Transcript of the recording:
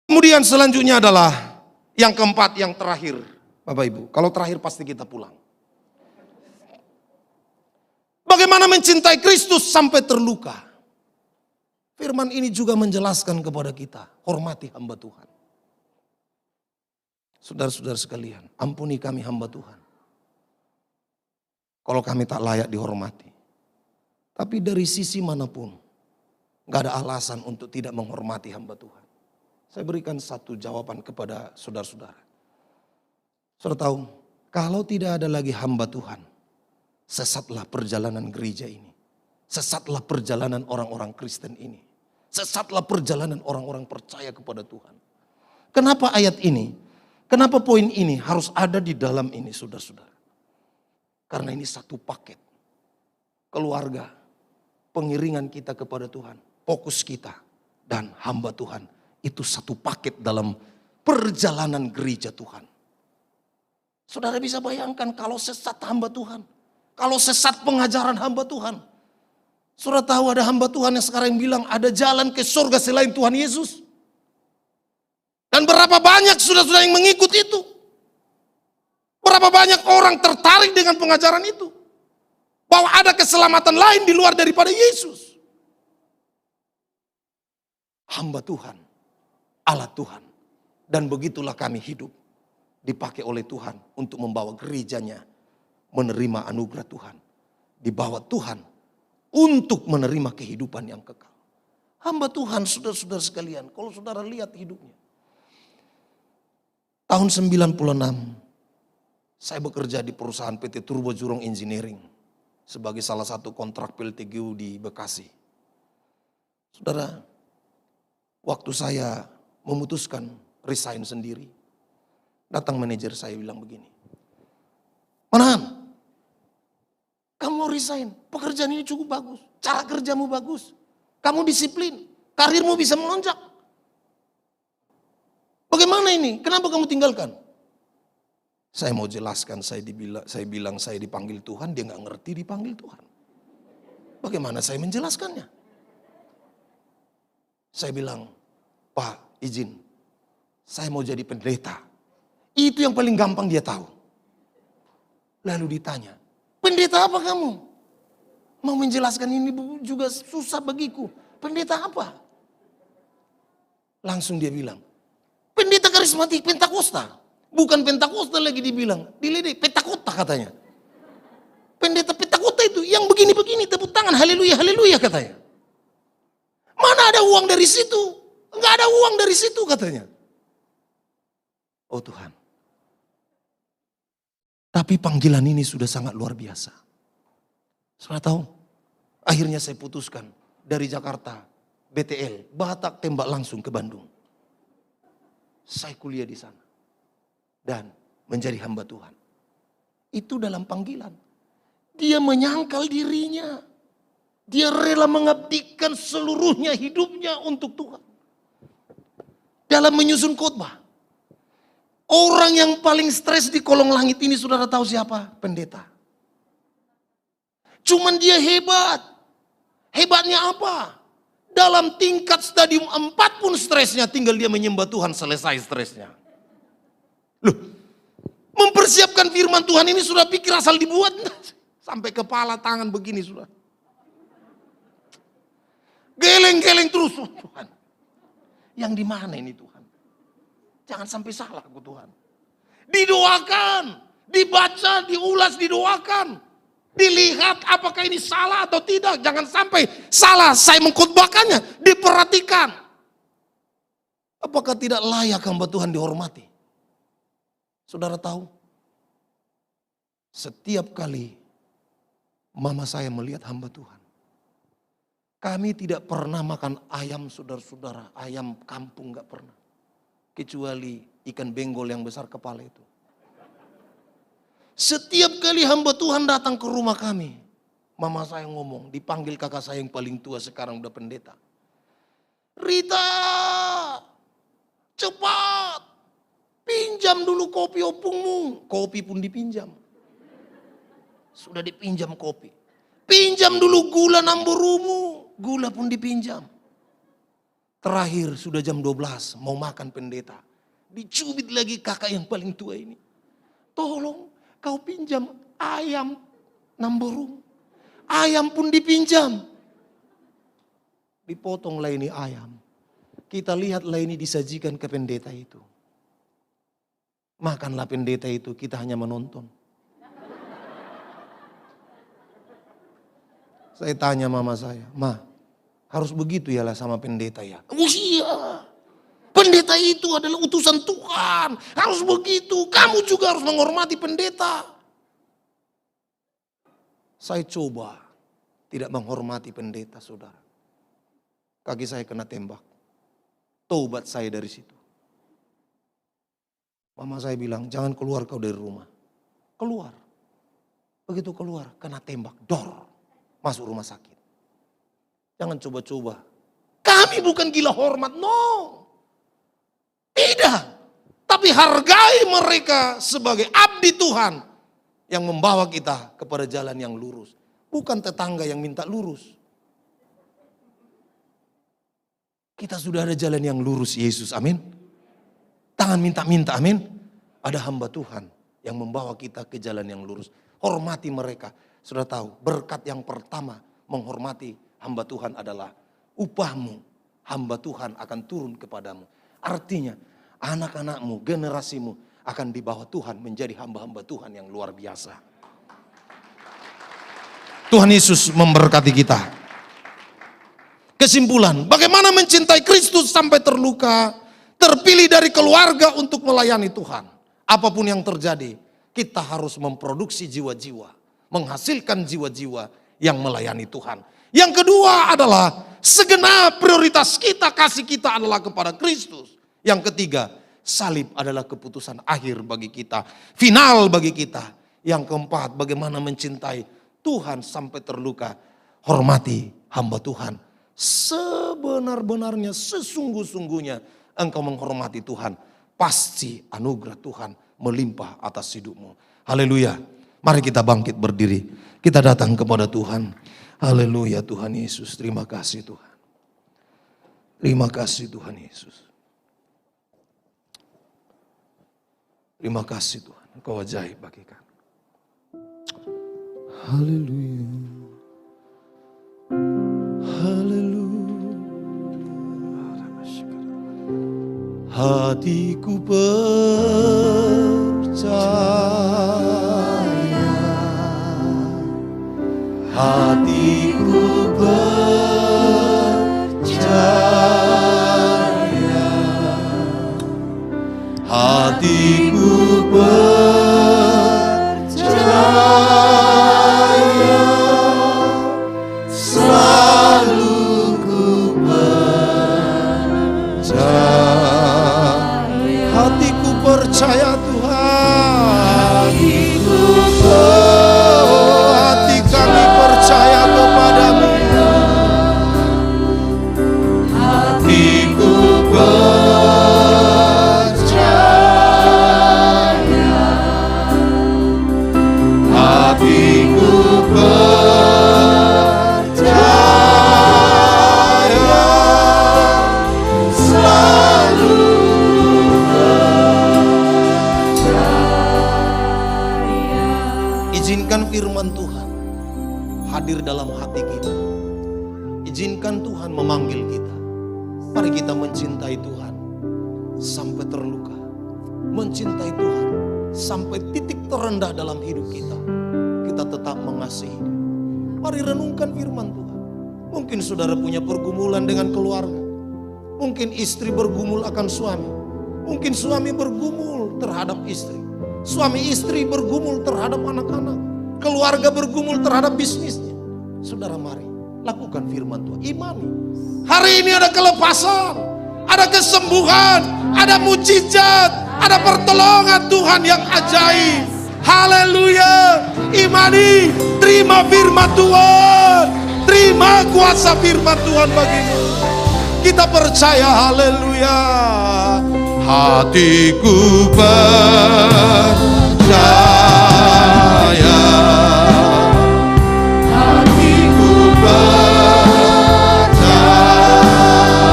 Kemudian selanjutnya adalah yang keempat, yang terakhir. Bapak Ibu, kalau terakhir pasti kita pulang. Bagaimana mencintai Kristus sampai terluka. Firman ini juga menjelaskan kepada kita, hormati hamba Tuhan. Saudara-saudara sekalian, ampuni kami hamba Tuhan. Kalau kami tak layak dihormati. Tapi dari sisi manapun, gak ada alasan untuk tidak menghormati hamba Tuhan. Saya berikan satu jawaban kepada saudara-saudara. Saudara tahu, kalau tidak ada lagi hamba Tuhan, sesatlah perjalanan gereja ini. Sesatlah perjalanan orang-orang Kristen ini. Sesatlah perjalanan orang-orang percaya kepada Tuhan. Kenapa ayat ini? Kenapa poin ini harus ada di dalam ini, saudara-saudara? Karena ini satu paket. Keluarga, pengiringan kita kepada Tuhan, fokus kita, dan hamba Tuhan. Itu satu paket dalam perjalanan gereja Tuhan. Saudara bisa bayangkan kalau sesat hamba Tuhan. Kalau sesat pengajaran hamba Tuhan. Saudara tahu ada hamba Tuhan yang sekarang bilang ada jalan ke surga selain Tuhan Yesus. Dan berapa banyak saudara-saudara yang mengikut itu. Berapa banyak orang tertarik dengan pengajaran itu. Bahwa ada keselamatan lain di luar daripada Yesus. Hamba Tuhan, alat Tuhan. Dan begitulah kami hidup. Dipakai oleh Tuhan untuk membawa gerejanya menerima anugerah Tuhan. Dibawa Tuhan untuk menerima kehidupan yang kekal. Hamba Tuhan, saudara-saudara sekalian, kalau saudara lihat hidupnya. Tahun 96, saya bekerja di perusahaan PT Turbo Jurong Engineering sebagai salah satu kontrak PLTGU di Bekasi. Saudara, waktu saya memutuskan resign sendiri, datang manajer saya bilang begini, Manahan, kamu mau resign, pekerjaan ini cukup bagus, cara kerjamu bagus, kamu disiplin, karirmu bisa melonjak. Bagaimana ini? Kenapa kamu tinggalkan? Saya mau jelaskan, saya bilang saya dipanggil Tuhan, dia nggak ngerti dipanggil Tuhan. Bagaimana saya menjelaskannya? Saya bilang, Pak, izin, saya mau jadi pendeta. Itu yang paling gampang dia tahu. Lalu ditanya, pendeta apa kamu? Mau menjelaskan ini juga susah bagiku. Pendeta apa? Langsung dia bilang, pendeta karismatik Pentakosta. Bukan Pentakosta lagi dibilang, diledek Pentakota katanya. Pendeta Pentakota itu yang begini-begini, tepuk tangan, haleluya, haleluya katanya. Mana ada uang dari situ? Enggak ada uang dari situ katanya. Oh Tuhan. Tapi panggilan ini sudah sangat luar biasa. Saudara tahu, akhirnya saya putuskan dari Jakarta, BTL, Batak tembak langsung ke Bandung. Saya kuliah di sana. Dan menjadi hamba Tuhan. Itu dalam panggilan. Dia menyangkal dirinya. Dia rela mengabdikan seluruhnya hidupnya untuk Tuhan. Dalam menyusun khotbah. Orang yang paling stres di kolong langit ini saudara tahu siapa? Pendeta. Cuman dia hebat. Hebatnya apa? Dalam tingkat stadium 4 pun stresnya, tinggal dia menyembah Tuhan selesai stresnya. Loh, mempersiapkan firman Tuhan ini sudah pikir asal dibuat. Sampai kepala tangan begini sudah. Geleng-geleng terus Tuhan. Yang di mana ini Tuhan? Jangan sampai salah aku Tuhan. Didoakan, dibaca, diulas, didoakan. Dilihat apakah ini salah atau tidak. Jangan sampai salah saya mengkhotbahkannya. Diperhatikan. Apakah tidak layak hamba Tuhan dihormati? Saudara tahu? Setiap kali mama saya melihat hamba Tuhan. Kami tidak pernah makan ayam saudara-saudara. Ayam kampung gak pernah. Kecuali ikan benggol yang besar kepala itu. Setiap kali hamba Tuhan datang ke rumah kami, mama saya ngomong, dipanggil kakak saya yang paling tua sekarang udah pendeta. Rita, cepat, pinjam dulu kopi opungmu. Kopi pun dipinjam. Sudah dipinjam kopi. Pinjam dulu gula namburumu, gula pun dipinjam. Terakhir sudah jam 12 mau makan pendeta. Dicubit lagi kakak yang paling tua ini. Tolong kau pinjam ayam 6 burung. Ayam pun dipinjam. Dipotonglah ini ayam. Kita lihatlah ini disajikan ke pendeta itu. Makanlah pendeta itu, kita hanya menonton. Saya tanya mama saya, "Ma, harus begitu ya lah sama pendeta ya?" "Oh iya, pendeta itu adalah utusan Tuhan. Harus begitu, kamu juga harus menghormati pendeta." Saya coba tidak menghormati pendeta, saudara. Kaki saya kena tembak. Taubat saya dari situ. Mama saya bilang, "Jangan keluar kau dari rumah." Keluar. Begitu keluar, kena tembak, dor. Masuk rumah sakit. Jangan coba-coba. Kami bukan gila hormat, no. Tidak. Tapi hargai mereka sebagai abdi Tuhan yang membawa kita kepada jalan yang lurus. Bukan tetangga yang minta lurus. Kita sudah ada jalan yang lurus, Yesus, amin. Tangan minta-minta, amin. Ada hamba Tuhan yang membawa kita ke jalan yang lurus. Hormati mereka. Sudah tahu, berkat yang pertama menghormati hamba Tuhan adalah upahmu, hamba Tuhan akan turun kepadamu. Artinya anak-anakmu, generasimu akan dibawa Tuhan menjadi hamba-hamba Tuhan yang luar biasa. Tuhan Yesus memberkati kita. Kesimpulan, bagaimana mencintai Kristus sampai terluka, terpilih dari keluarga untuk melayani Tuhan. Apapun yang terjadi, kita harus memproduksi jiwa-jiwa, menghasilkan jiwa-jiwa yang melayani Tuhan. Yang kedua adalah segenap prioritas kita, kasih kita adalah kepada Kristus. Yang ketiga, salib adalah keputusan akhir bagi kita, final bagi kita. Yang keempat, bagaimana mencintai Tuhan sampai terluka. Hormati hamba Tuhan. Sebenar-benarnya, sesungguh-sungguhnya engkau menghormati Tuhan, pasti anugerah Tuhan melimpah atas hidupmu. Haleluya. Mari kita bangkit berdiri. Kita datang kepada Tuhan. Haleluya Tuhan Yesus. Terima kasih Tuhan. Terima kasih Tuhan Yesus. Terima kasih Tuhan. Engkau ajaib bagi kami. Haleluya. Haleluya. Hatiku percaya, hatiku percaya, hatiku percaya, selalu ku percaya. Hatiku percaya Tuhan. Oh, hati kami percaya kepadamu. Hatiku percaya. Hatiku percaya. Selalu izinkan firman Tuhan hadir dalam hati kita. Izinkan Tuhan memanggil kita. Mari kita mencintai Tuhan sampai terluka. Mencintai Tuhan sampai titik terendah dalam hidup kita. Kita tetap mengasihi Dia. Mari renungkan firman Tuhan. Mungkin saudara punya pergumulan dengan keluarga. Mungkin istri bergumul akan suami. Mungkin suami bergumul terhadap istri. Suami istri bergumul terhadap anak-anak. Keluarga bergumul terhadap bisnisnya. Saudara mari lakukan firman Tuhan. Imani. Hari ini ada kelepasan. Ada kesembuhan. Ada mujizat. Ada pertolongan Tuhan yang ajaib. Haleluya. Imani. Terima firman Tuhan. Terima kuasa firman Tuhan bagimu. Kita percaya. Haleluya. Hatiku percaya.